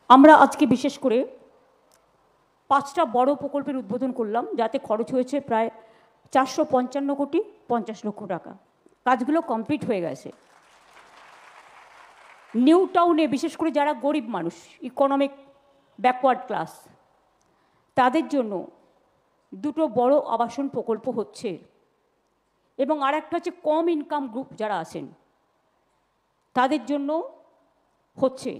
আমরা আজকে বিশেষ করে 5টা বড় প্রকল্পের উদ্বোধন করলাম, যাতে খরচ হয়েছে প্রায় 455 কোটি 50 লক্ষ টাকা। কাজগুলো কমপ্লিট হয়ে গেছে। নিউ টাউনে বিশেষ করে যারা গরিব মানুষ, ইকোনমিক ব্যাকওয়ার্ড ক্লাস, তাদের জন্য দুটো বড় আবাসন প্রকল্প হচ্ছে, এবং আর একটা হচ্ছে কম ইনকাম গ্রুপ যারা আছেন তাদের জন্য হচ্ছে,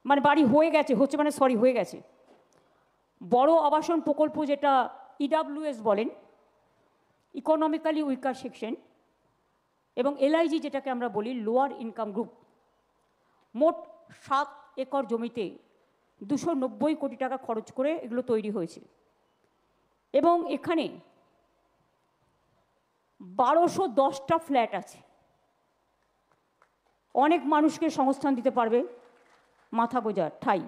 মানে বাড়ি হয়ে গেছে, হচ্ছে মানে সরি হয়ে গেছে। বড় আবাসন প্রকল্প যেটা ইডাব্লিউএস বলেন, ইকোনমিক্যালি উইকার সেকশন, এবং এলআইজি যেটাকে আমরা বলি লোয়ার ইনকাম গ্রুপ, মোট 7 একর জমিতে 290 কোটি টাকা খরচ করে এগুলো তৈরি হয়েছে। এবং এখানে 1210টা ফ্ল্যাট আছে। অনেক মানুষকে সংস্থান দিতে পারবে, মাথা গোজার ঠাই।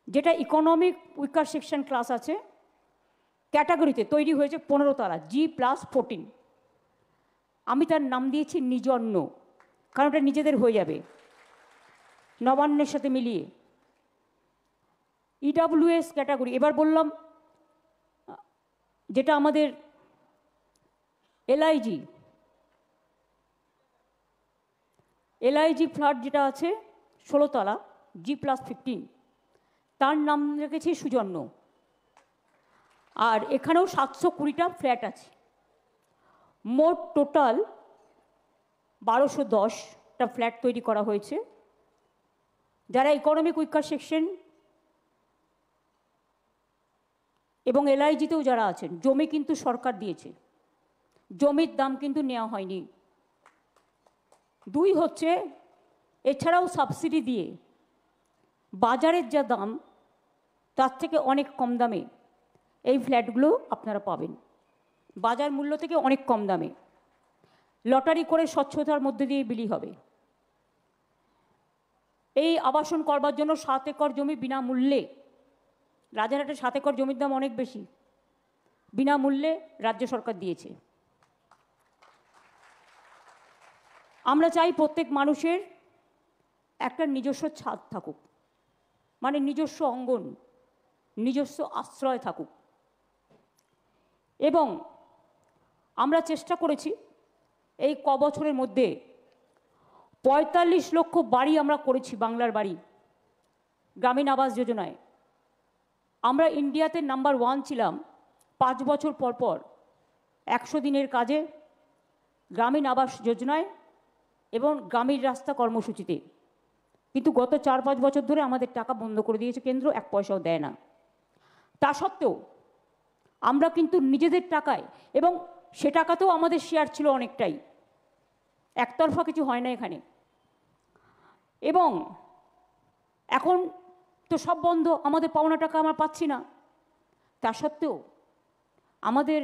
যেটা ইকোনমিক উইকার সেকশন ক্লাস আছে ক্যাটাগরিতে তৈরি হয়েছে 15 তলা, G+14। আমি তার নাম দিয়েছি নিজন্য, কারণ ওটা নিজেদের হয়ে যাবে নবান্নের সাথে মিলিয়ে। EWS category. এবার বললাম যেটা আমাদের এলআইজি ফ্ল্যাট যেটা আছে 16 তলা, G+15, তার নাম রেখেছি সুজন্য। আর এখানেও 720টা ফ্ল্যাট আছে। মোট টোটাল 1210টা ফ্ল্যাট তৈরি করা হয়েছে। যারা ইকোনমিক উইকার সেকশন এবং এলআইজিতেও যারা আছেন, জমি কিন্তু সরকার দিয়েছে, জমির দাম কিন্তু নেওয়া হয়নি। 2 হচ্ছে এছাড়াও সাবসিডি দিয়ে বাজারের যা দাম তার থেকে অনেক কম দামে এই ফ্ল্যাটগুলো আপনারা পাবেন, বাজার মূল্য থেকে অনেক কম দামে। লটারি করে স্বচ্ছতার মধ্যে দিয়ে বিলি হবে। এই আবাসন করবার জন্য 7 একর জমি বিনামূল্যে, রাজারহাটে 7 একর জমির দাম অনেক বেশি, বিনামূল্যে রাজ্য সরকার দিয়েছে। আমরা চাই প্রত্যেক মানুষের একটা নিজস্ব ছাদ থাকুক, মানে নিজস্ব অঙ্গন, নিজস্ব আশ্রয় থাকুক। এবং আমরা চেষ্টা করেছি এই বছরের মধ্যে 45 লক্ষ বাড়ি আমরা করেছি, বাংলার বাড়ি, গ্রামীণ আবাস যোজনায়। আমরা ইন্ডিয়াতে নাম্বার 1 ছিলাম 5 বছর পর পর 100 দিনের কাজে, গ্রামীণ আবাস যোজনায় এবং গ্রামীণ রাস্তা কর্মসূচিতে। কিন্তু গত 4-5 বছর ধরে আমাদের টাকা বন্ধ করে দিয়েছে কেন্দ্র, 1 পয়সাও দেয় না। তা সত্ত্বেও আমরা কিন্তু নিজেদের টাকায়, এবং সে টাকাতেও আমাদের শেয়ার ছিল অনেকটাই, একতরফা কিছু হয় না এখানে। এবং এখন তো সব বন্ধ, আমাদের পাওনা টাকা আমরা পাচ্ছি না। তা সত্ত্বেও আমাদের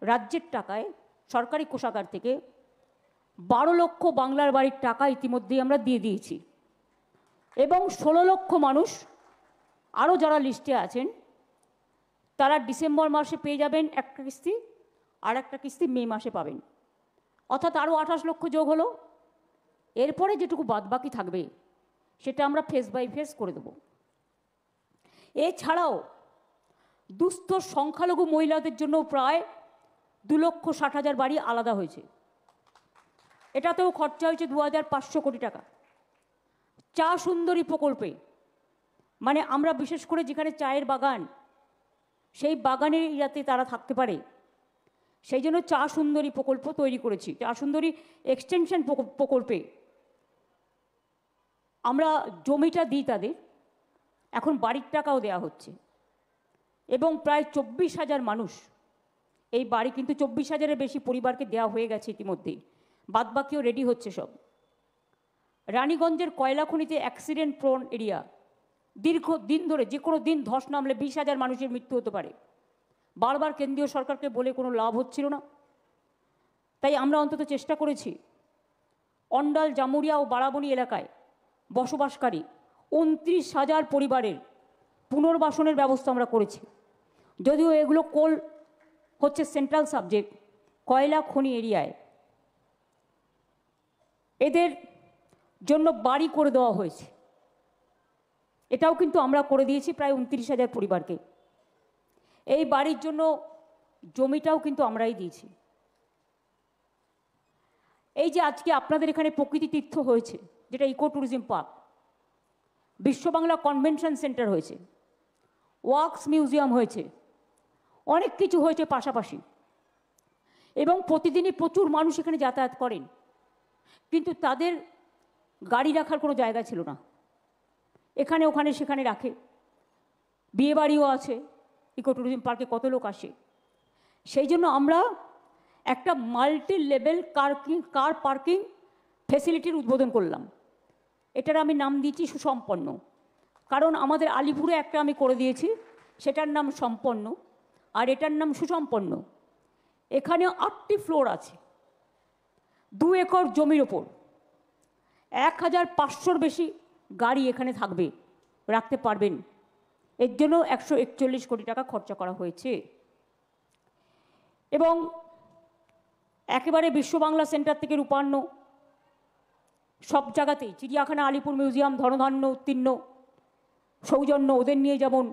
রাজ্যের টাকায় সরকারি কোষাগার থেকে 12 লক্ষ বাংলার বাড়ির টাকা ইতিমধ্যেই আমরা দিয়ে দিয়েছি। এবং 16 লক্ষ মানুষ আরও যারা লিস্টে আছেন তারা ডিসেম্বর মাসে পেয়ে যাবেন একটা কিস্তি, আর একটা কিস্তি মে মাসে পাবেন। অর্থাৎ আরও 28 লক্ষ যোগ হলো। এরপরে যেটুকু বাদবাকি থাকবে সেটা আমরা ফেস বাই ফেস করে দেব। এছাড়াও দুস্থ সংখ্যালঘু মহিলাদের জন্য প্রায় 2,60,000 বাড়ি আলাদা হয়েছে। এটাতেও খরচা হয়েছে 2,500 কোটি টাকা। চা সুন্দরী প্রকল্পে, মানে আমরা বিশেষ করে যেখানে চায়ের বাগান, সেই বাগানের যাতে তারা থাকতে পারে সেই জন্য চা সুন্দরী প্রকল্প তৈরি করেছি। চা সুন্দরী এক্সটেনশন প্রকল্পে আমরা জমিটা দিই তাদের, এখন বাড়ির টাকাও দেওয়া হচ্ছে। এবং প্রায় 24,000 মানুষ এই বাড়ি, কিন্তু 24,000-এর বেশি পরিবারকে দেওয়া হয়ে গেছে ইতিমধ্যেই, বাদবাকিও রেডি হচ্ছে সব। রানীগঞ্জের কয়লা খনিতে অ্যাক্সিডেন্ট প্রোন এরিয়া, দীর্ঘদিন ধরে যে কোনো দিন ধস নামলে 20,000 মানুষের মৃত্যু হতে পারে। বারবার কেন্দ্রীয় সরকারকে বলে কোনো লাভ হচ্ছিল না। তাই আমরা অন্তত চেষ্টা করেছি অন্ডাল, জামুরিয়া ও বারাবণী এলাকায় বসবাসকারী 29,000 পরিবারের পুনর্বাসনের ব্যবস্থা আমরা করেছি। যদিও এগুলো কোল হচ্ছে সেন্ট্রাল সাবজেক্ট, কয়লা খনি এরিয়ায় এদের জন্য বাড়ি করে দেওয়া হয়েছে। এটাও কিন্তু আমরা করে দিয়েছি প্রায় 29,000 পরিবারকে। এই বাড়ির জন্য জমিটাও কিন্তু আমরাই দিয়েছি। এই যে আজকে আপনাদের এখানে প্রকৃতি তীর্থ হয়েছে, যেটা eco tourism park, Biswa Bangla convention center হয়েছে, ওয়াক্স মিউজিয়াম হয়েছে, অনেক কিছু হয়েছে পাশাপাশি, এবং প্রতিদিনই প্রচুর মানুষ এখানে যাতায়াত করেন, কিন্তু তাদের গাড়ি রাখার কোনো জায়গা ছিল না। এখানে ওখানে সেখানে রাখে। বিয়েবাড়িও আছে, ইকো ট্যুরিজম পার্কে কত লোক আসে। সেই জন্য আমরা একটা মাল্টি লেভেল কার পার্কিং ফেসিলিটির উদ্বোধন করলাম। এটার আমি নাম দিয়েছি সুসম্পন্ন, কারণ আমাদের আলিপুরে একটা আমি করে দিয়েছি, সেটার নাম সম্পন্ন, আর এটার নাম সুসম্পন্ন। এখানে 8টি ফ্লোর আছে, 2 একর জমির ওপর 1500-র বেশি গাড়ি এখানে থাকবে, রাখতে পারবেন। এর জন্য 141 কোটি টাকা খরচা করা হয়েছে। এবং একেবারে বিশ্ববাংলা সেন্টার থেকে রূপান্ন সব জায়গাতেই, চিড়িয়াখানা, আলিপুর মিউজিয়াম, ধনধান্য, উত্তীর্ণ, সৌজন্য, ওদের নিয়ে যেমন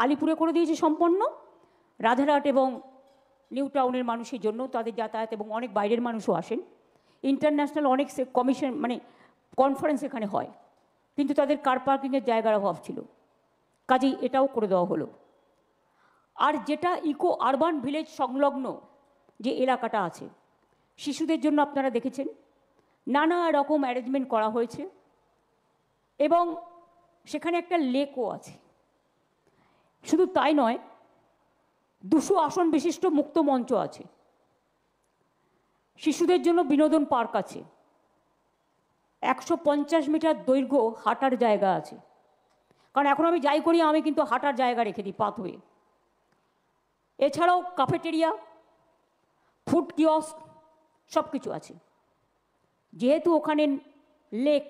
আলিপুরে করে দিয়েছি সম্পন্ন, রাধারহাট এবং নিউ টাউনের মানুষের জন্য তাদের যাতায়াত, এবং অনেক বাইরের মানুষও আসেন। ইন্টারন্যাশনাল অনেক কমিশন মানে কনফারেন্স এখানে হয়, কিন্তু তাদের কার পার্কিংয়ের জায়গার অভাব ছিল, কাজেই এটাও করে দেওয়া হলো। আর যেটা ইকো আরবান ভিলেজ সংলগ্ন যে এলাকাটা আছে, শিশুদের জন্য আপনারা দেখেছেন নানা রকম অ্যারেঞ্জমেন্ট করা হয়েছে, এবং সেখানে একটা লেকও আছে। শুধু তাই নয়, 200 আসন বিশিষ্ট মুক্ত মঞ্চ আছে, শিশুদের জন্য বিনোদন পার্ক আছে, 150 মিটার দৈর্ঘ্য হাঁটার জায়গা আছে। কারণ এখন আমি যাই করি, আমি কিন্তু হাঁটার জায়গা রেখে দিই পাথ হয়ে। এছাড়াও ক্যাফেটেরিয়া, ফুড কিয়স্ক সব কিছু আছে। যেহেতু ওখানে লেক,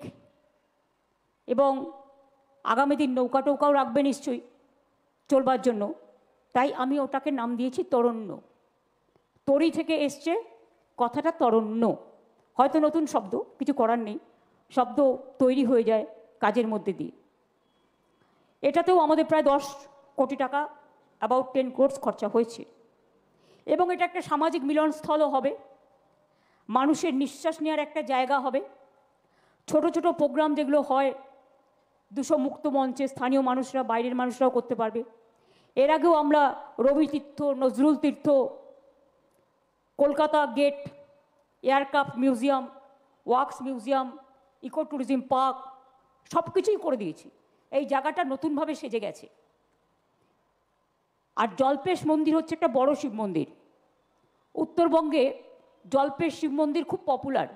এবং আগামী দিন নৌকা টৌকাও রাখবে নিশ্চয়ই চলবার জন্য, তাই আমি ওটাকে নাম দিয়েছি তরণ্য। তরি থেকে এসছে কথাটা তরণ্য, হয়তো নতুন শব্দ, কিছু করার নেই, শব্দ তৈরি হয়ে যায় কাজের মধ্যে দিয়ে। এটাতেও আমাদের প্রায় 10 কোটি টাকা, অ্যাবাউট 10 crores খরচা হয়েছে। এবং এটা একটা সামাজিক মিলনস্থলও হবে, মানুষের নিঃশ্বাস নেওয়ার একটা জায়গা হবে। ছোট ছোট প্রোগ্রাম যেগুলো হয় 200 মুক্ত মঞ্চে, স্থানীয় মানুষরা, বাইরের মানুষরাও করতে পারবে। এর আগেও আমরা Rabi Tirtha, Nazrul Tirtha, Kolkata gate, aircraft museum, wax museum, eco tourism park সব কিছুই করে দিয়েছি। এই জায়গাটা নতুনভাবে সেজে গেছে। আর জল্পেশ মন্দির হচ্ছে একটা বড় শিব মন্দির। উত্তরবঙ্গে জল্পেশ শিব মন্দির খুব পপুলার।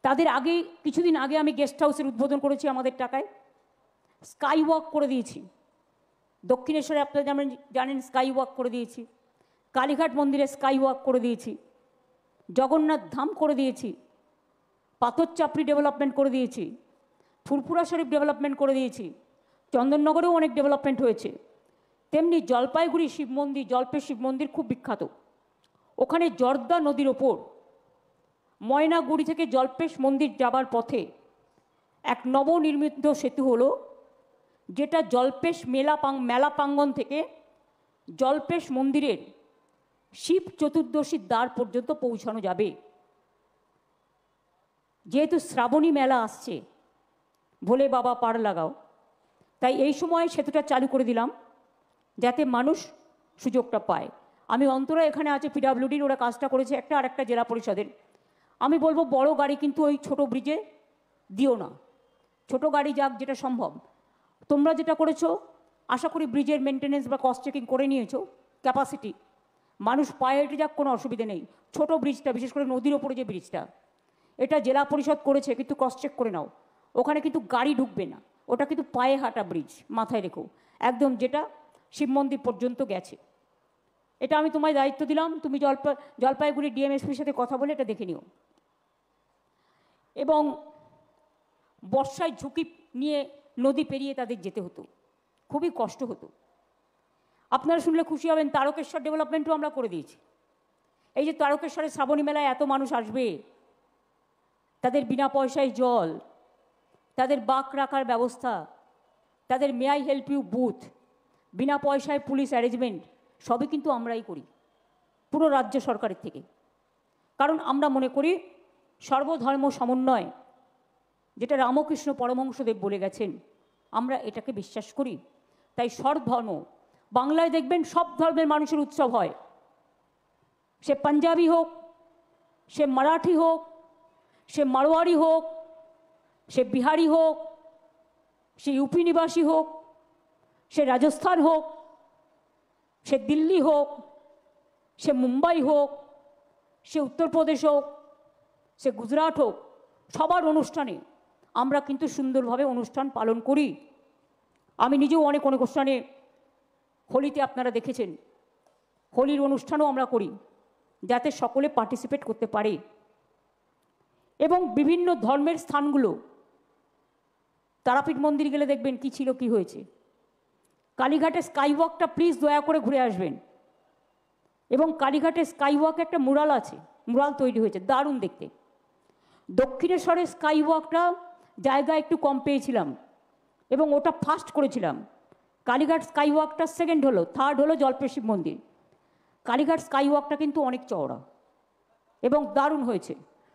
তাদের আগে, কিছুদিন আগে আমি গেস্ট হাউসের উদ্বোধন করেছি আমাদের টাকায়, স্কাই ওয়াক করে দিয়েছি। দক্ষিণেশ্বরে আপনারা জানেন স্কাই ওয়াক করে দিয়েছি, কালীঘাট মন্দিরে স্কাই ওয়াক করে দিয়েছি, জগন্নাথ ধাম করে দিয়েছি, পাথর চাপড়ি ডেভেলপমেন্ট করে দিয়েছি, ফুরফুরা শরীফ ডেভেলপমেন্ট করে দিয়েছি, চন্দননগরেও অনেক ডেভেলপমেন্ট হয়েছে। তেমনি জলপাইগুড়ি শিব মন্দির, জল্পেশ শিব মন্দির খুব বিখ্যাত। ওখানে জর্দা নদীর ওপর ময়নাগুড়ি থেকে জল্পেশ মন্দির যাবার পথে এক নবনির্মিত সেতু হলো, যেটা জল্পেশ মেলা প্রাঙ্গণ থেকে জল্পেশ মন্দিরের শিব চতুর্দশীর দ্বার পর্যন্ত পৌঁছানো যাবে। যেহেতু শ্রাবণী মেলা আসছে, ভোলে বাবা পার লাগাও, তাই এই সময় সেতুটা চালু করে দিলাম যাতে মানুষ সুযোগটা পায়। আমি অন্তরা এখানে আছে পিডাব্লিউডির, ওরা কাজটা করেছে একটা, আর একটা জেলা পরিষদের। আমি বলবো বড় গাড়ি কিন্তু ওই ছোট ব্রিজে দিও না, ছোট গাড়ি যাক যেটা সম্ভব। তোমরা যেটা করেছো আশা করি ব্রিজের মেনটেনেন্স বা কস্ট চেকিং করে নিয়েছো, ক্যাপাসিটি, মানুষ পায়ে হেঁটে যাক, কোনো অসুবিধে নেই। ছোট ব্রিজটা, বিশেষ করে নদীর ওপরে যে ব্রিজটা, এটা জেলা পরিষদ করেছে, কিন্তু কস্ট চেক করে নাও। ওখানে কিন্তু গাড়ি ঢুকবে না, ওটা কিন্তু পায়ে হাঁটা ব্রিজ, মাথায় রেখো একদম, যেটা শিব মন্দির পর্যন্ত গেছে। এটা আমি তোমায় দায়িত্ব দিলাম, তুমি জলপাইগুড়ি ডিএমএসপির সাথে কথা বলে এটা দেখে নিও। এবং বর্ষায় ঝুঁকি নিয়ে নদী পেরিয়ে তাদের যেতে হতো, খুবই কষ্ট হতো। আপনারা শুনলে খুশি হবেন, তারকেশ্বর ডেভেলপমেন্টও আমরা করে দিয়েছি। এই যে তারকেশ্বরের শ্রাবণী মেলায় এত মানুষ আসবে, তাদের বিনা পয়সায় জল, তাদের বাঁক রাখার ব্যবস্থা, তাদের may I help you booth, বিনা পয়সায় পুলিশ অ্যারেঞ্জমেন্ট, সবই কিন্তু আমরাই করি পুরো রাজ্য সরকারের থেকে। কারণ আমরা মনে করি সর্বধর্ম সমন্বয়, যেটা রামকৃষ্ণ পরমহংসদেব বলে গেছেন, আমরা এটাকে বিশ্বাস করি। তাই সর্বধর্ম, বাংলায় দেখবেন সব ধর্মের মানুষের উৎসব হয়, সে পাঞ্জাবি হোক, সে মারাঠি হোক, সে মারোয়ারি হোক, সে বিহারি হোক, সে ইউপি নিবাসী হোক, সে রাজস্থান হোক, সে দিল্লি হোক, সে মুম্বাই হোক, সে উত্তরপ্রদেশ হোক, সে গুজরাট হোক, সবার অনুষ্ঠানে আমরা কিন্তু সুন্দরভাবে অনুষ্ঠান পালন করি। আমি নিজেও অনেক অনেক অনুষ্ঠানে, হোলিতে আপনারা দেখেছেন, হোলির অনুষ্ঠানও আমরা করি যাতে সকলে পার্টিসিপেট করতে পারে। এবং বিভিন্ন ধর্মের স্থানগুলো, তারাপীঠ মন্দির গেলে দেখবেন কি ছিল কি হয়েছে। কালীঘাটে স্কাইওয়াকটা প্লিজ দয়া করে ঘুরে আসবেন। এবং কালীঘাটে স্কাইওয়াকে একটা মুরাল আছে, মুরাল তৈরি হয়েছে, দারুণ দেখতে। দক্ষিণেশ্বরের স্কাইওয়াকটা জায়গা একটু কম পেয়েছিলাম এবং ওটা ফার্স্ট করেছিলাম। কালীঘাট স্কাইওয়াকটা সেকেন্ড হলো, থার্ড হলো জলপেশ শিব মন্দির। কালীঘাট স্কাইওয়াকটা কিন্তু অনেক চওড়া এবং দারুণ হয়েছে।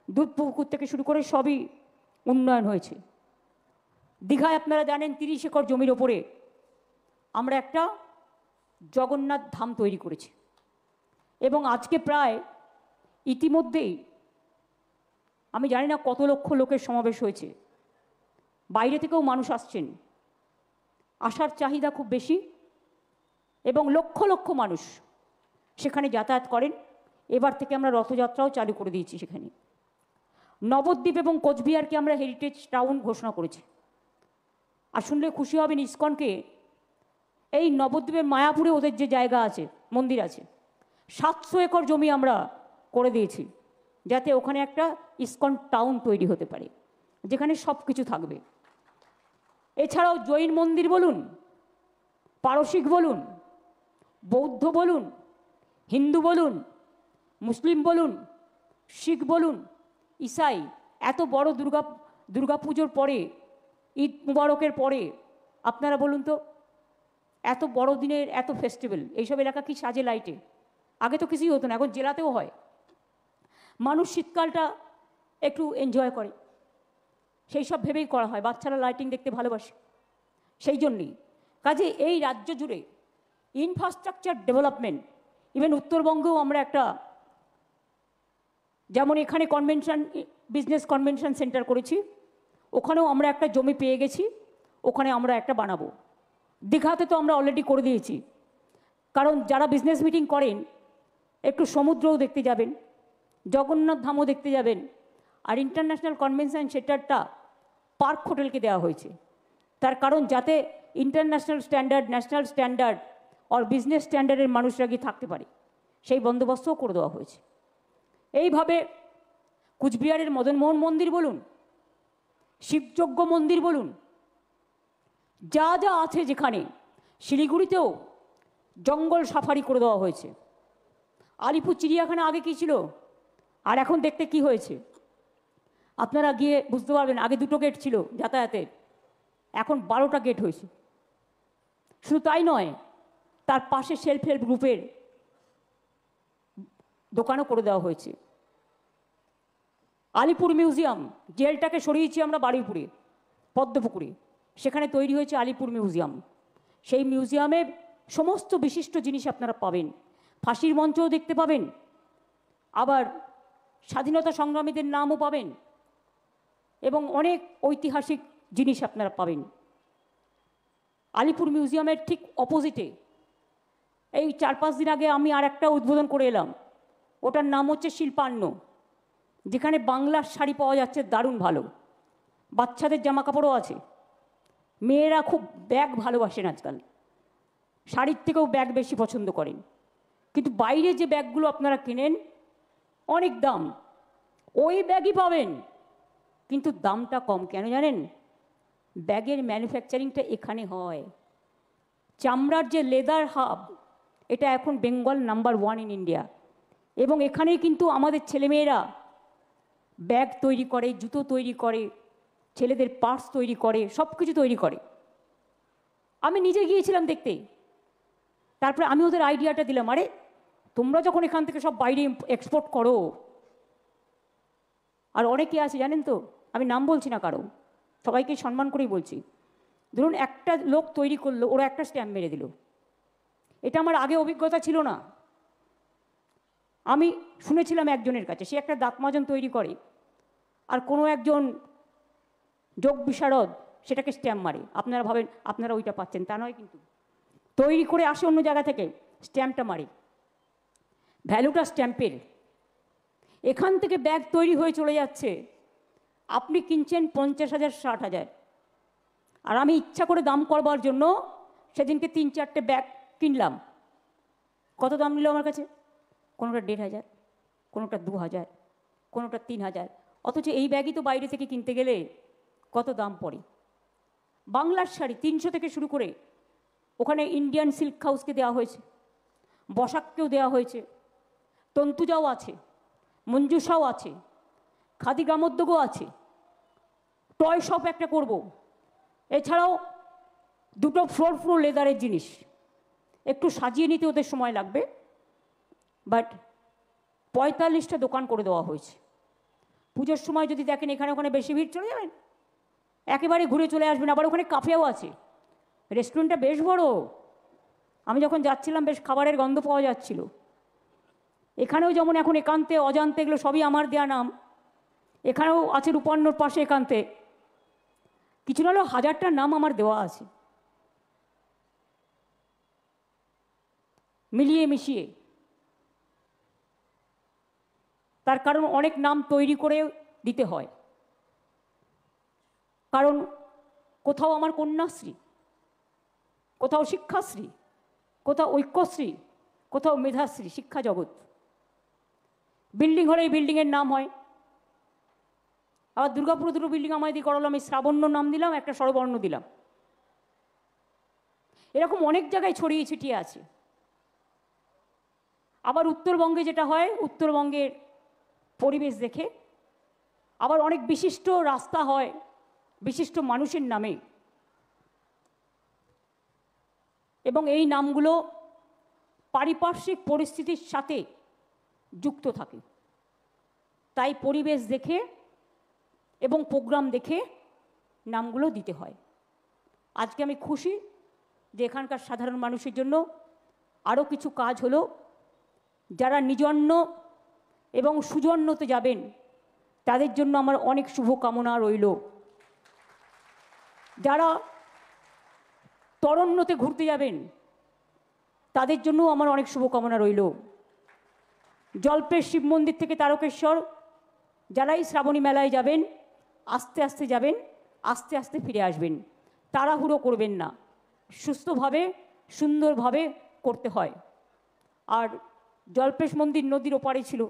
দুধ পুকুর থেকে শুরু করে সবই উন্নয়ন হয়েছে। দীঘায় আপনারা জানেন 30 একর জমির ওপরে আমরা একটা জগন্নাথ ধাম তৈরি করেছি এবং আজকে প্রায় ইতিমধ্যেই আমি জানি না কত লক্ষ লোকের সমাবেশ হয়েছে, বাইরে থেকেও মানুষ আসছেন, আসার চাহিদা খুব বেশি এবং লক্ষ লক্ষ মানুষ সেখানে যাতায়াত করেন। এবার থেকে আমরা রথযাত্রাও চালু করে দিয়েছি সেখানে। নবদ্বীপ এবং কোচবিহারকে আমরা হেরিটেজ টাউন ঘোষণা করেছি। আর শুনলে খুশি হবেন, ইসকনকে এই নবদ্বীপের মায়াপুরে ওদের যে জায়গা আছে, মন্দির আছে, 700 একর জমি আমরা করে দিয়েছি যাতে ওখানে একটা ইসকন টাউন তৈরি হতে পারে যেখানে সব কিছু থাকবে। এছাড়াও জৈন মন্দির বলুন, পারসিক বলুন, বৌদ্ধ বলুন, হিন্দু বলুন, মুসলিম বলুন, শিখ বলুন, ইসাই, এত বড় দুর্গা পুজোর পরে, ঈদ মুবারকের পরে আপনারা বলুন তো, এত বড় দিনের এত ফেস্টিভ্যাল, এইসব এলাকা কি সাজে লাইটে? আগে তো কিছুই হতো না, এখন জেলাতেও হয়। মানুষ শীতকালটা একটু এনজয় করে, সেই সব ভেবেই করা হয়। বাচ্চারা লাইটিং দেখতে ভালোবাসে, সেই জন্যই। কাজে এই রাজ্য জুড়ে ইনফ্রাস্ট্রাকচার ডেভেলপমেন্ট, ইভেন উত্তরবঙ্গেও আমরা একটা, যেমন এখানে কনভেনশন, বিজনেস কনভেনশন সেন্টার করেছি, ওখানেও আমরা একটা জমি পেয়ে গেছি, ওখানে আমরা একটা বানাবো। দীঘাতে তো আমরা অলরেডি করে দিয়েছি, কারণ যারা বিজনেস মিটিং করেন একটু সমুদ্রও দেখতে যাবেন, জগন্নাথ ধামও দেখতে যাবেন। আর ইন্টারন্যাশনাল কনভেনশন সেন্টারটা পার্ক হোটেলকে দেওয়া হয়েছে, তার কারণ যাতে ইন্টারন্যাশনাল স্ট্যান্ডার্ড, ন্যাশনাল স্ট্যান্ডার্ড আর বিজনেস স্ট্যান্ডার্ডের মানুষরা গিয়ে থাকতে পারে, সেই বন্দোবস্তও করে দেওয়া হয়েছে। এইভাবে কুচবিহারের মদনমোহন মন্দির বলুন, শিবযজ্ঞ মন্দির বলুন, যা যা আছে যেখানে, শিলিগুড়িতেও জঙ্গল সাফারি করে দেওয়া হয়েছে। আলিপুর চিড়িয়াখানা আগে কী ছিল আর এখন দেখতে কি হয়েছে আপনারা গিয়ে বুঝতে পারবেন। আগে 2টো গেট ছিল যাতায়াতের, এখন 12টা গেট হয়েছে। শুধু তাই নয়, তার পাশে সেলফ হেল্প গ্রুপের দোকানও করে দেওয়া হয়েছে। আলিপুর মিউজিয়াম, জেলটাকে সরিয়েছি আমরা বারুইপুরে, পদ্মপুকুরে, সেখানে তৈরি হয়েছে আলিপুর মিউজিয়াম। সেই মিউজিয়ামে সমস্ত বিশিষ্ট জিনিস আপনারা পাবেন, ফাঁসির মঞ্চও দেখতে পাবেন, আবার স্বাধীনতা সংগ্রামীদের নামও পাবেন এবং অনেক ঐতিহাসিক জিনিস আপনারা পাবেন। আলিপুর মিউজিয়ামের ঠিক অপোজিটে এই 4-5 দিন আগে আমি আর একটা উদ্বোধন করে এলাম, ওটার নাম হচ্ছে শিল্পান্ন, যেখানে বাংলার শাড়ি পাওয়া যাচ্ছে দারুণ ভালো, বাচ্চাদের জামা কাপড়ও আছে। মেয়েরা খুব ব্যাগ ভালোবাসেন আজকাল, শাড়ির থেকেও ব্যাগ বেশি পছন্দ করেন, কিন্তু বাইরে যে ব্যাগগুলো আপনারা কেনেন অনেক দাম, ওই ব্যাগই পাবেন কিন্তু দামটা কম। কেন জানেন? ব্যাগের ম্যানুফ্যাকচারিংটা এখানে হয়। চামড়ার যে লেদার হাব, এটা এখন বেঙ্গল নাম্বার 1 ইন ইন্ডিয়া, এবং এখানেই কিন্তু আমাদের ছেলেমেয়েরা ব্যাগ তৈরি করে, জুতো তৈরি করে, ছেলেদের পার্স তৈরি করে, সব কিছু তৈরি করে। আমি নিজে গিয়েছিলাম দেখতে। তারপরে আমি ওদের আইডিয়াটা দিলাম, আরে তোমরা যখন এখান থেকে সব বাইরে এক্সপোর্ট করো, আর অনেকে আছে জানেন তো, আমি নাম বলছি না কারো, সবাইকে সম্মান করেই বলছি। ধরুন একটা লোক তৈরি করলো, ওরা একটা স্ট্যাম্প মেরে দিল। এটা আমার আগে অভিজ্ঞতা ছিল না। আমি শুনেছিলাম একজনের কাছে, সে একটা দাঁত মাজন তৈরি করে, আর কোনো একজন যোগ বিশারদ সেটাকে স্ট্যাম্প মারে। আপনারা ভাবেন আপনারা ওইটা পাচ্ছেন, তা নয় কিন্তু। তৈরি করে আসে অন্য জায়গা থেকে, স্ট্যাম্পটা মারে। ভ্যালুটা স্ট্যাম্পের। এখান থেকে ব্যাগ তৈরি হয়ে চলে যাচ্ছে, আপনি কিনছেন 50,000 60,000, আর আমি ইচ্ছা করে দাম করবার জন্য সেদিনকে 3-4টে ব্যাগ কিনলাম। কত দাম নিল আমার কাছে? কোনোটা 1,500, কোনোটা 2,000, কোনোটা 3,000। অথচ এই ব্যাগই তো বাইরে থেকে কিনতে গেলে কত দাম পড়ে। বাংলার শাড়ি 300 থেকে শুরু করে, ওখানে ইন্ডিয়ান সিল্ক হাউসকে দেওয়া হয়েছে, বসাককেও দেওয়া হয়েছে, তন্তুজাও আছে, মঞ্জুষাও আছে, খাদি গ্রামোদ্যোগও আছে, টয় শপ একটা করব। এছাড়াও 2টো ফ্লোর লেদারের জিনিস, একটু সাজিয়ে নিতে ওদের সময় লাগবে, বাট 45টা দোকান করে দেওয়া হয়েছে। পুজোর সময় যদি দেখেন এখানে ওখানে বেশি ভিড়, চলে যাবেন, একেবারে ঘুরে চলে আসবেন। আবার ওখানে কাফেও আছে, রেস্টুরেন্টটা বেশ বড়। আমি যখন যাচ্ছিলাম বেশ খাবারের গন্ধ পাওয়া যাচ্ছিল। এখানেও যেমন এখন একান্তে অজান্তে এগুলো সবই আমার দেয়া নাম, এখানেও আছে রূপর্ণর পাশে একান্তে কিছু না হলেও 1000টা নাম আমার দেওয়া আছে, মিলিয়ে মিশিয়ে। তার কারণ অনেক নাম তৈরি করে দিতে হয়, কারণ কোথাও আমার কন্যাশ্রী, কোথাও শিক্ষাশ্রী, কোথাও ঐক্যশ্রী, কোথাও মেধাশ্রী, শিক্ষা জগৎ। বিল্ডিং হলে এই বিল্ডিংয়ের নাম হয়। আবার দুর্গাপুরে 2টো বিল্ডিং আমায় দিয়ে করালো, আমি শ্রাবণ্য নাম দিলাম, একটা স্বরবর্ণ দিলাম। এরকম অনেক জায়গায় ছড়িয়ে ছিটিয়ে আছে। আবার উত্তরবঙ্গে যেটা হয়, উত্তরবঙ্গের পরিবেশ দেখে আবার অনেক বিশিষ্ট রাস্তা হয় বিশিষ্ট মানুষের নামে, এবং এই নামগুলো পারিপার্শ্বিক পরিস্থিতির সাথে যুক্ত থাকে। তাই পরিবেশ দেখে এবং প্রোগ্রাম দেখে নামগুলো দিতে হয়। আজকে আমি খুশি যে এখানকার সাধারণ মানুষের জন্য আরও কিছু কাজ হলো। যারা নিজন্য এবং সুজন্যতে যাবেন তাদের জন্য আমার অনেক শুভকামনা রইল। যারা তরণ্যতে ঘুরতে যাবেন তাদের জন্যও আমার অনেক শুভকামনা রইল। জল্পের শিব মন্দির থেকে তারকেশ্বর যারাই শ্রাবণী মেলায় যাবেন, আস্তে আস্তে যাবেন, আস্তে আস্তে ফিরে আসবেন, তাড়াহুড়ো করবেন না, সুস্থভাবে সুন্দরভাবে করতে হয়। আর জল্পেশ মন্দির নদীর ওপারে ছিল,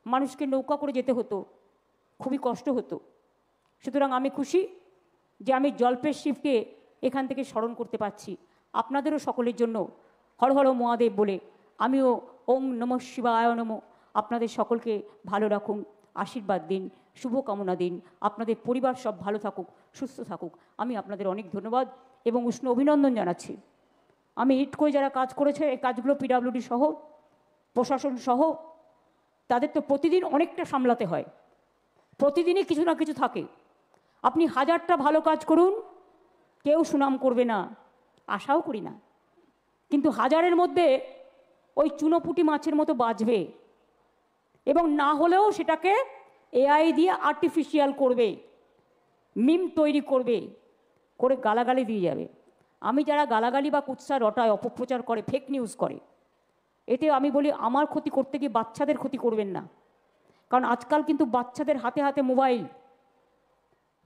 মানুষকে নৌকা করে যেতে হতো, খুবই কষ্ট হতো। সুতরাং আমি খুশি যে আমি জল্পেশ শিবকে এখান থেকে স্মরণ করতে পারছি। আপনাদেরও সকলের জন্য হর হর মহাদেব বলে আমিও ওং নমঃ শিবায় নমঃ। আপনাদের সকলকে ভালো রাখুন, আশীর্বাদ দিন, শুভকামনা দিন, আপনাদের পরিবার সব ভালো থাকুক, সুস্থ থাকুক। আমি আপনাদের অনেক ধন্যবাদ এবং উষ্ণ অভিনন্দন জানাচ্ছি। আমি ইটকোয় যারা কাজ করেছে, এই কাজগুলো পিডাব্লিউডি সহ, প্রশাসন সহ, তাদের তো প্রতিদিন অনেকটা সামলাতে হয়, প্রতিদিনই কিছু না কিছু থাকে। আপনি 1000টা ভালো কাজ করুন, কেউ সুনাম করবে না, আশাও করি না, কিন্তু 1000-এর মধ্যে ওই চুনোপুটি মাছের মতো বাজবে, এবং না হলেও সেটাকে এআই দিয়ে আর্টিফিশিয়াল করবে, মিম তৈরি করবে, করে গালাগালি দিয়ে যাবে। আমি যারা গালাগালি বা কুৎসা রটায়, অপপ্রচার করে, ফেক নিউজ করে, এতে আমি বলি আমার ক্ষতি করতে গিয়ে বাচ্চাদের ক্ষতি করবেন না। কারণ আজকাল কিন্তু বাচ্চাদের হাতে হাতে মোবাইল,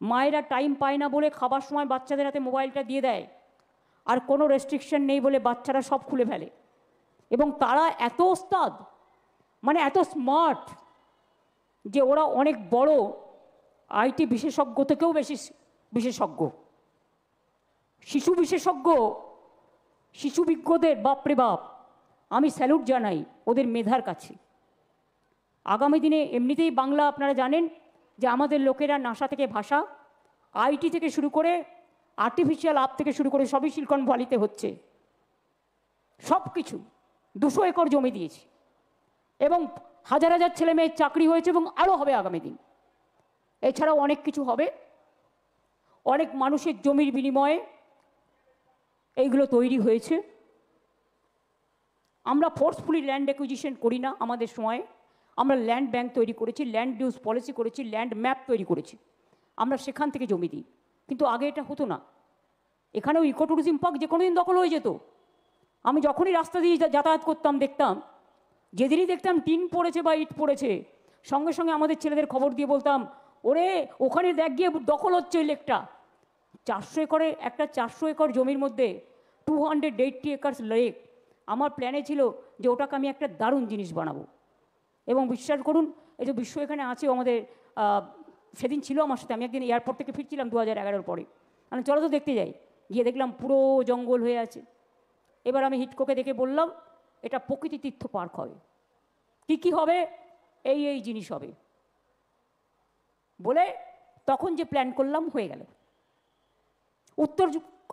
মায়েরা টাইম পায় না বলে খাবার সময় বাচ্চাদের হাতে মোবাইলটা দিয়ে দেয়, আর কোনো রেস্ট্রিকশন নেই বলে বাচ্চারা সব খুলে ফেলে। এবং তারা এত ওস্তাদ, মানে এত স্মার্ট, যে ওরা অনেক বড় আইটি বিশেষজ্ঞ থেকেও বেশি বিশেষজ্ঞ। শিশু বিশেষজ্ঞ, শিশু বিজ্ঞদের বাপরে বাপ, আমি স্যালুট জানাই ওদের মেধার কাছে। আগামী দিনে এমনিতেই বাংলা আপনারা জানেন যে আমাদের লোকেরা নাসা থেকে ভাষা, আইটি থেকে শুরু করে আর্টিফিশিয়াল আপ থেকে শুরু করে সবই সিলিকন ভ্যালিতে হচ্ছে, সব কিছু 200 একর জমি দিয়েছি এবং হাজার হাজার ছেলে মেয়ের চাকরি হয়েছে এবং আরও হবে আগামী দিন। এছাড়াও অনেক কিছু হবে, অনেক মানুষের জমির বিনিময়ে এইগুলো তৈরি হয়েছে। আমরা ফোর্সফুলি ল্যান্ড অ্যাকুইজিশন করি না আমাদের সময়ে, আমরা ল্যান্ড ব্যাংক তৈরি করেছি, ল্যান্ড ইউজ পলিসি করেছি, ল্যান্ড ম্যাপ তৈরি করেছি, আমরা সেখান থেকে জমি দিই। কিন্তু আগে এটা হতো না। এখানেও ইকো ট্যুরিজম পার্ক যে কোনো দিন দখল হয়ে যেত। আমি যখনই রাস্তা দিয়ে যাতায়াত করতাম দেখতাম, যেদিনই দেখতাম টিন পড়েছে বা ইট পড়েছে, সঙ্গে সঙ্গে আমাদের ছেলেদের খবর দিয়ে বলতাম, ওরে ওখানে দেখ গিয়ে দখল হচ্ছে ওই লেকটা। 400 একরে একটা 400 একর জমির মধ্যে 280 একর্স লেক। আমার প্ল্যানে ছিল যে ওটাকে আমি একটা দারুণ জিনিস বানাবো। এবং বিশ্বাস করুন, এই যে বিশ্ব এখানে আছে আমাদের, সেদিন ছিল আমার সাথে, আমি একদিন এয়ারপোর্ট থেকে ফিরছিলাম 2011 পরে, মানে চলো তো দেখতে যাই, গিয়ে দেখলাম পুরো জঙ্গল হয়ে আছে। এবার আমি হিটকোকে দেখে বললাম এটা প্রকৃতি তীর্থ পার্ক হবে। কী কী হবে? এই জিনিস হবে বলে তখন যে প্ল্যান করলাম হয়ে গেল।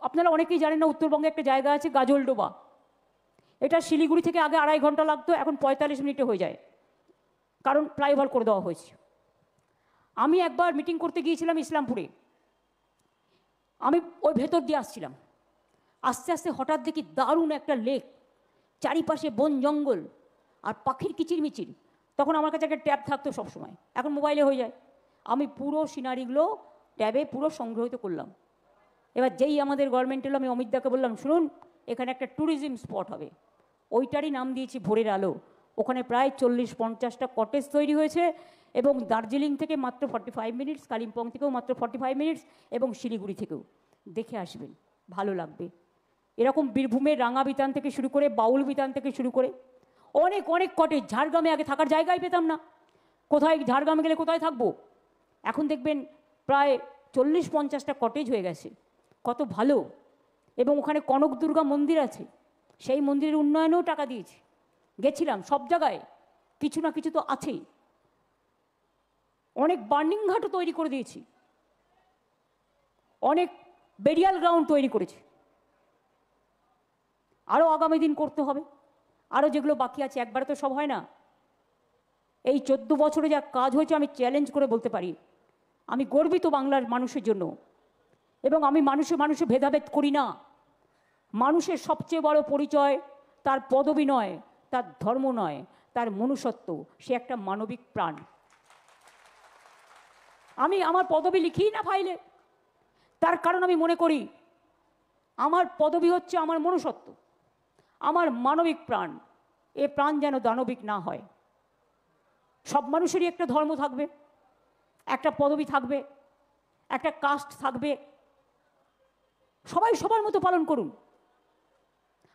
আপনারা অনেকেই জানেন না, উত্তরবঙ্গে একটা জায়গা আছে গাজলডোবা। এটা শিলিগুড়ি থেকে আগে 2.5 ঘন্টা লাগতো, এখন 45 মিনিটে হয়ে যায়, কারণ ফ্লাইওভার করে দেওয়া হয়েছে। আমি একবার মিটিং করতে গিয়েছিলাম ইসলামপুরে, আমি ওই ভেতর দিয়ে আসছিলাম, আস্তে আস্তে হঠাৎ দেখি দারুণ একটা লেক, চারিপাশে বন জঙ্গল আর পাখির কিচিরমিচির। তখন আমার কাছে একটা ট্যাব থাকতো সবসময়, এখন মোবাইলে হয়ে যায়। আমি পুরো সিনারিগুলো ট্যাবে পুরো সংগ্রহিত করলাম। এবার যেই আমাদের গভর্নমেন্ট এলো, আমি অমিতদাকে বললাম, শুনুন এখানে একটা ট্যুরিজম স্পট হবে। ওইটারই নাম দিয়েছি ভোরের আলো। ওখানে প্রায় 40-50টা কটেজ তৈরি হয়েছে এবং দার্জিলিং থেকে মাত্র 45 মিনিটস, কালিম্পং থেকেও মাত্র 45 মিনিটস এবং শিলিগুড়ি থেকেও। দেখে আসবেন, ভালো লাগবে। এরকম বীরভূমের রাঙা বিতান থেকে শুরু করে বাউল বিতান থেকে শুরু করে অনেক অনেক কটেজ। ঝাড়গ্রামে আগে থাকার জায়গায় পেতাম না, কোথায় ঝাড়গ্রামে গেলে কোথায় থাকবো, এখন দেখবেন প্রায় 40-50টা কটেজ হয়ে গেছে। কত ভালো। এবং ওখানে কনক দুর্গা মন্দির আছে, সেই মন্দিরের উন্নয়নেও টাকা দিয়েছি, গেছিলাম। সব জায়গায় কিছু না কিছু তো আছেই। অনেক বার্নিং ঘাটও তৈরি করে দিয়েছি, অনেক বেরিয়াল গ্রাউন্ড তৈরি করেছি। আরও আগামী দিন করতে হবে, আরও যেগুলো বাকি আছে, একবারে তো সব হয় না। এই 14 বছরে যা কাজ হয়েছে আমি চ্যালেঞ্জ করে বলতে পারি, আমি গর্বিত বাংলার মানুষের জন্য। এবং আমি মানুষে মানুষে ভেদাভেদ করি না। মানুষের সবচেয়ে বড় পরিচয় তার পদবি নয়, তার ধর্ম নয়, তার মনুষ্যত্ব। সে একটা মানবিক প্রাণ। আমি আমার পদবি লিখি না ফাইলে, তার কারণ আমি মনে করি আমার পদবি হচ্ছে আমার মনুষ্যত্ব, আমার মানবিক প্রাণ। এ প্রাণ যেন দানবিক না হয়। সব মানুষেরই একটা ধর্ম থাকবে, একটা পদবি থাকবে, একটা কাস্ট থাকবে, সবাই সবার মতো পালন করুন।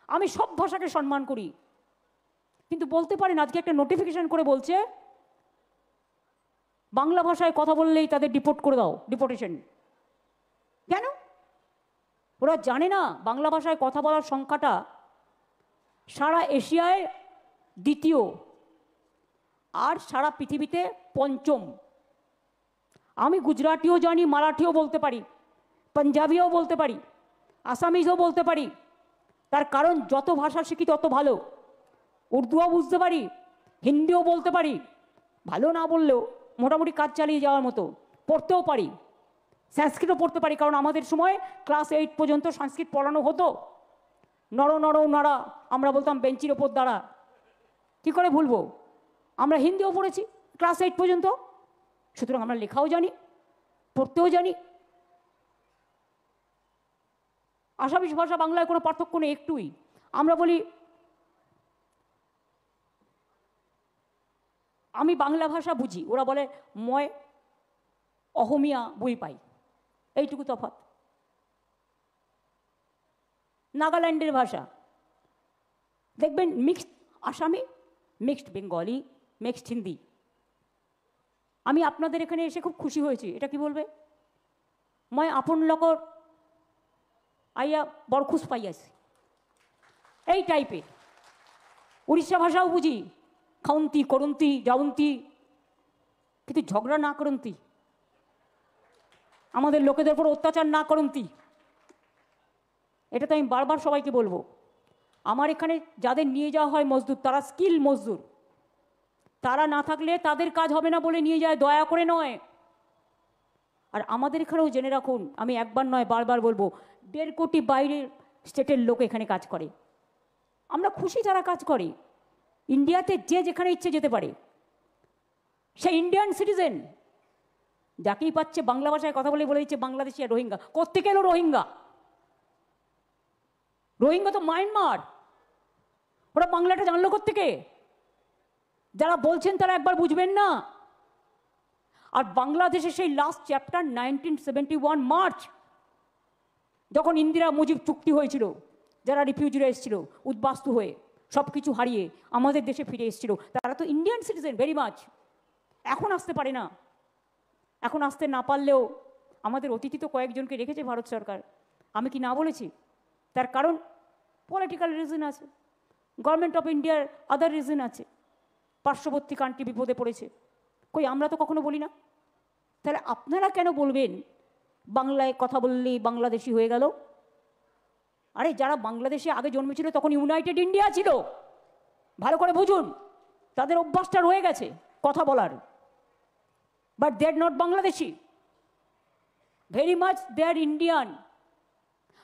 আমি সব ভাষাকে সম্মান করি, কিন্তু বলতে পারেন আজকে একটা নোটিফিকেশন করে বলছে বাংলা ভাষায় কথা বললেই তাদের ডিপোর্ট করে দাও, ডিপোর্টেশন। কেন? ওরা জানে না বাংলা ভাষায় কথা বলার সংখ্যাটা সারা এশিয়ায় দ্বিতীয় আর সারা পৃথিবীতে পঞ্চম। আমি গুজরাটিও জানি, মারাঠিও বলতে পারি, পাঞ্জাবিও বলতে পারি, আসামিজও বলতে পারি। তার কারণ যত ভাষা শিখি তত ভালো। উর্দুও বুঝতে পারি, হিন্দিও বলতে পারি, ভালো না বললেও মোটামুটি কাজ চালিয়ে যাওয়ার মতো। পড়তেও পারি, সংস্কৃতও পড়তে পারি, কারণ আমাদের সময় ক্লাস 8 পর্যন্ত সংস্কৃত পড়ানো হতো। নর নর নাড়া, আমরা বলতাম বেঞ্চির ওপর দাঁড়া। কী করে ভুলবো? আমরা হিন্দিও পড়েছি ক্লাস 8 পর্যন্ত, সুতরাং আমরা লেখাও জানি, পড়তেও জানি। আসামিস ভাষা বাংলায় কোনো পার্থক্য নেই, একটুই। আমরা বলি আমি বাংলা ভাষা বুঝি, ওরা বলে ময় অহমিয়া বই পাই, এইটুকু তফাৎ। নাগাল্যান্ডের ভাষা দেখবেন মিক্সড আসামি, মিক্সড বেঙ্গলি, মিক্সড হিন্দি। আমি আপনাদের এখানে এসে খুব খুশি হয়েছি। এটা কি বলবে? মই আপন লগর আইয়া বরখুশ পাইয়াছি, এই টাইপের। উড়িষ্যা ভাষাও বুঝি, খাউন্তি, করন্তি, যাউন্তি, কিন্তু ঝগড়া না করন্তি, আমাদের লোকেদের উপর অত্যাচার না করন্তি। এটা তো আমি বারবার সবাইকে বলবো। আমার এখানে যাদের নিয়ে যাওয়া হয় মজদুর, তারা স্কিল মজদুর, তারা না থাকলে তাদের কাজ হবে না বলে নিয়ে যায়, দয়া করে নয়। আর আমাদের এখানেও জেনে রাখুন, আমি একবার নয় বারবার বলবো, 1.5 কোটি বাইরের স্টেটের লোক এখানে কাজ করে। আমরা খুশি তারা কাজ করে। ইন্ডিয়াতে যে যেখানে ইচ্ছে যেতে পারে, সে ইন্ডিয়ান সিটিজেন। যাকেই পাচ্ছে বাংলা ভাষায় কথা বলে দিচ্ছে বাংলাদেশি আর রোহিঙ্গা। কোত্থেকে এলো রোহিঙ্গা? রোহিঙ্গা তো মায়ানমার। ওরা বাংলাটা জানলো কোত্থেকে? যারা বলছেন তারা একবার বুঝবেন না। আর বাংলাদেশে সেই লাস্ট চ্যাপ্টার 1971 মার্চ, যখন ইন্দিরা মুজিব চুক্তি হয়েছিল, যারা রিফিউজিরা এসেছিল উদ্বাস্তু হয়ে, সব কিছু হারিয়ে আমাদের দেশে ফিরে এসেছিল, তারা তো ইন্ডিয়ান সিটিজেন ভেরি মাচ। এখন আসতে পারে না। এখন আসতে না পারলেও আমাদের অতিথি তো কয়েকজনকে রেখেছে ভারত সরকার। আমি কি না বলেছি? তার কারণ পলিটিক্যাল রিজন আছে, গভর্নমেন্ট অফ ইন্ডিয়ার আদার রিজন আছে, পার্শ্ববর্তী কান্ট্রি বিপদে পড়েছে। কই আমরা তো কখনো বলি না। তাহলে আপনারা কেন বলবেন বাংলায় কথা বললেই বাংলাদেশি হয়ে গেল? আরে যারা বাংলাদেশে আগে জন্মেছিল তখন ইউনাইটেড ইন্ডিয়া ছিল, ভালো করে বুঝুন। তাদের অভ্যাসটা রয়ে গেছে কথা বলার, but they are not Bangladeshi, very much they are Indian.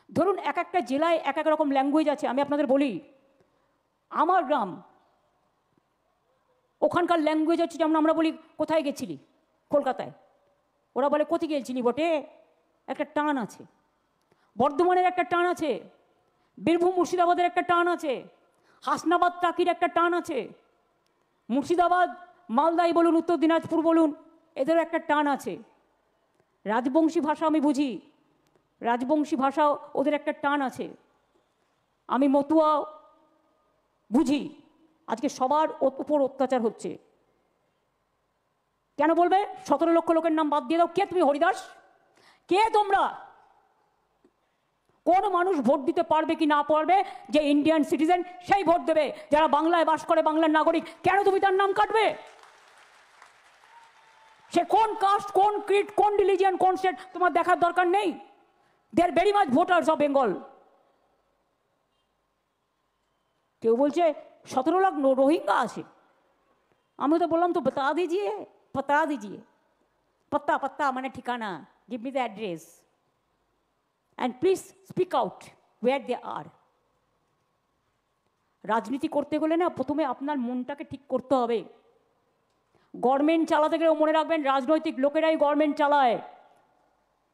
ধরুন এক একটা জেলায় এক এক রকম ল্যাঙ্গুয়েজ আছে। আমি আপনাদের বলি, আমার গ্রাম, ওখানকার ল্যাঙ্গুয়েজ হচ্ছে, যেমন আমরা বলি কোথায় গেছিলি, কলকাতায়, ওরা বলে কোথায় গেছিলি বটে, একটা টান আছে। বর্ধমানের একটা টান আছে, বীরভূম মুর্শিদাবাদের একটা টান আছে, হাসনাবাদ টাকির একটা টান আছে, মুর্শিদাবাদ মালদাই বলুন, উত্তর দিনাজপুর বলুন, এদেরও একটা টান আছে। রাজবংশী ভাষা আমি বুঝি, রাজবংশী ভাষা ওদের একটা টান আছে। আমি মতুয়া বুঝি। আজকে সবার উপর অত্যাচার হচ্ছে। কেন বলবে 17 লক্ষ লোকের নাম বাদ দিয়ে দাও? কে তুমি হরিদাস? কে তোমরা? কোন মানুষ ভোট দিতে পারবে কি না পারবে যে ইন্ডিয়ান সিটিজেন সেই ভোট দেবে। যারা বাংলায় বাস করে, বাংলার নাগরিক, কেন তুমি তার নাম কাটবে? সে কোন কাস্ট, কোন ক্রিড, কোন রিলিজিয়ান, কোন স্টেট তোমার দেখার দরকার নেই। They are very much voters of Bengal. কেউ বলছে 17 লাখ রোহিঙ্গা আছে। আমি তো বললাম তো বতা দিজিয়ে, পতা দিজিয়ে। पत्ता पत्ता माने ठिकाना, give me the address and please speak out where they are. রাজনীতি করতে গেলে না প্রথমে আপনার মনটাকে ঠিক করতে হবে। গভর্নমেন্ট চালাতে গেলে মনে রাখবেন রাজনৈতিক লোকেরাই গভর্নমেন্ট চালায়।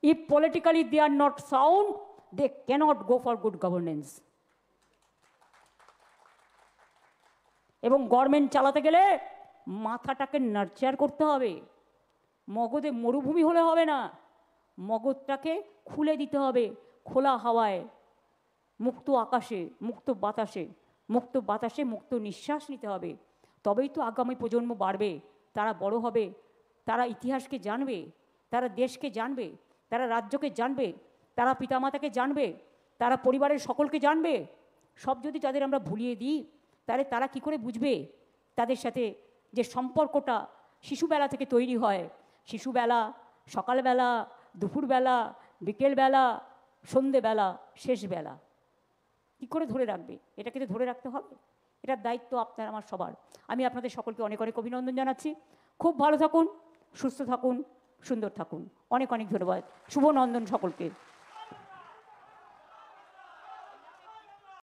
If politically they are not sound, they cannot go for good governance. এবং গভর্নমেন্ট চালাতে গেলে মাথাটাকে নার্চার করতে হবে। মগজে মরুভূমি হলে হবে না, মগজটাকে খুলে দিতে হবে খোলা হাওয়ায়, মুক্ত আকাশে, মুক্ত বাতাসে, মুক্ত বাতাসে মুক্ত নিঃশ্বাস নিতে হবে। তবেই তো আগামী প্রজন্ম বাড়বে, তারা বড় হবে, তারা ইতিহাসকে জানবে, তারা দেশকে জানবে, তারা রাজ্যকে জানবে, তারা পিতামাতাকে জানবে, তারা পরিবারের সকলকে জানবে। সব যদি তাদের আমরা ভুলিয়ে দিই, তাহলে তারা কি করে বুঝবে তাদের সাথে যে সম্পর্কটা শিশুবেলা থেকে তৈরি হয়। শিশুবেলা, সকালবেলা, দুপুরবেলা, বিকেলবেলা, সন্ধেবেলা, শেষবেলা কী করে ধরে রাখবে? এটাকে তো ধরে রাখতে হবে। এটার দায়িত্ব আপনার আমার সবার। আমি আপনাদের সকলকে অনেক অনেক অভিনন্দন জানাচ্ছি। খুব ভালো থাকুন, সুস্থ থাকুন, সুন্দর থাকুন। অনেক অনেক ধন্যবাদ। শুভ নন্দন সকলকে।